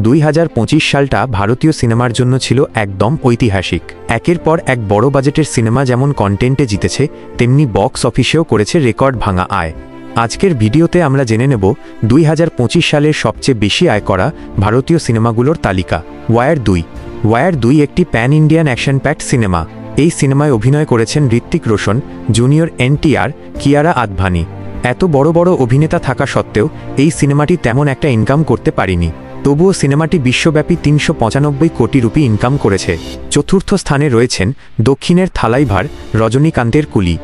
2025 সালটা ভারতীয় সিনেমার জন্য ছিল একদম ঐতিহাসিক। একের পর এক বড় বাজেটের সিনেমা যেমন কন্টেন্টে জিতেছে, তেমনি বক্স অফিসেও করেছে রেকর্ড ভাঙা আয়। আজকের ভিডিওতে আমরা জেনে নেব 2025 সালের সবচেয়ে বেশি আয় করা ভারতীয় সিনেমাগুলোর তালিকা। ওয়ার 2 একটি pan Indian action packed cinema. এই সিনেমায় অভিনয় করেছেন ঋত্বিক রোশন, জুনিয়র NTR, কিয়ারা আদভানি। এত বড় বড় অভিনেতা থাকা সত্ত্বেও এই সিনেমাটি তেমন একটা ইনকাম করতে পারেনি। তবুও সিনেমাটি বিশ্বব্যাপী 395 কোটি রুপি ইনকাম করেছে। চতুর্থ স্থানে রয়েছেন দক্ষিণের থালাইভার রজনীকান্তের কুলি।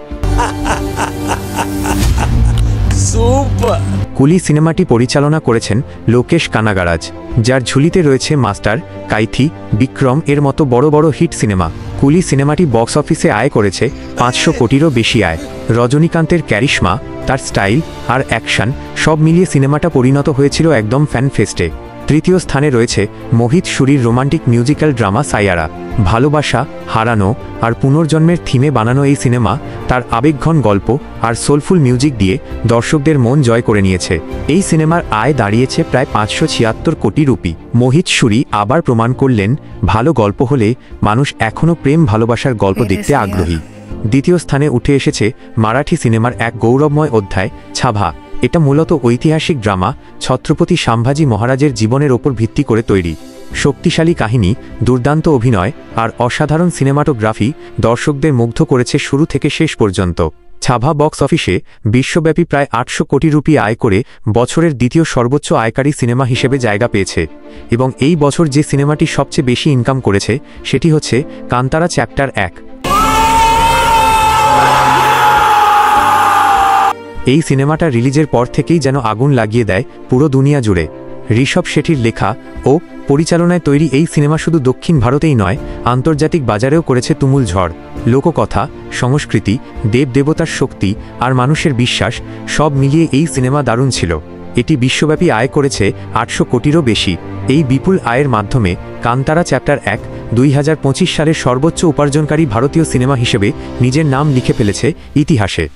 কুলি সিনেমাটি পরিচালনা করেছেন লোকেশ কানাগারাজ, যার ঝুলিতে রয়েছে মাস্টার, কাইথি, বিক্রম এর মতো বড় বড় হিট সিনেমা। কুলি সিনেমাটি বক্স অফিসে আয় করেছে 500 কোটিরও বেশি আয়। রজনীকান্তের ক্যারিশমা, তার স্টাইল আর অ্যাকশন সব মিলিয়ে সিনেমাটা পরিণত হয়েছিল একদম ফ্যান ফেস্টে। তৃতীয় স্থানে রয়েছে মোহিত সুরির রোমান্টিক মিউজিক্যাল ড্রামা সাইয়ারা। ভালোবাসা, হারানো আর পুনর্জন্মের থিমে বানানো এই সিনেমা তার আবেগঘন গল্প আর সোলফুল মিউজিক দিয়ে দর্শকদের মন জয় করে নিয়েছে। এই সিনেমার আয় দাঁড়িয়েছে প্রায় 576 কোটি রুপি। মোহিত সুরি আবার প্রমাণ করলেন, ভালো গল্প হলে মানুষ এখনও প্রেম ভালোবাসার গল্প দেখতে আগ্রহী। দ্বিতীয় স্থানে উঠে এসেছে মারাঠি সিনেমার এক গৌরবময় অধ্যায়, ছাভা। এটা মূলত ঐতিহাসিক ড্রামা, ছত্রপতি সম্ভাজি মহারাজের জীবনের ওপর ভিত্তি করে তৈরি। শক্তিশালী কাহিনী, দুর্দান্ত অভিনয় আর অসাধারণ সিনেমাটোগ্রাফি দর্শকদের মুগ্ধ করেছে শুরু থেকে শেষ পর্যন্ত। ছাভা বক্স অফিসে বিশ্বব্যাপী প্রায় 800 কোটি রুপি আয় করে বছরের দ্বিতীয় সর্বোচ্চ আয়কারী সিনেমা হিসেবে জায়গা পেয়েছে। এবং এই বছর যে সিনেমাটি সবচেয়ে বেশি ইনকাম করেছে সেটি হচ্ছে কান্তারা চ্যাপ্টার 1। এই সিনেমাটা রিলিজের পর থেকেই যেন আগুন লাগিয়ে দেয় পুরো দুনিয়া জুড়ে। ঋষভ শেঠির লেখা ও পরিচালনায় তৈরি এই সিনেমা শুধু দক্ষিণ ভারতেই নয়, আন্তর্জাতিক বাজারেও করেছে তুমুল ঝড়। লোককথা, সংস্কৃতি, দেবদেবতার শক্তি আর মানুষের বিশ্বাস সব মিলিয়ে এই সিনেমা দারুণ ছিল। এটি বিশ্বব্যাপী আয় করেছে 800 কোটিরও বেশি। এই বিপুল আয়ের মাধ্যমে কান্তারা চ্যাপ্টার 1 2025 সালের সর্বোচ্চ উপার্জনকারী ভারতীয় সিনেমা হিসেবে নিজের নাম লিখে ফেলেছে ইতিহাসে।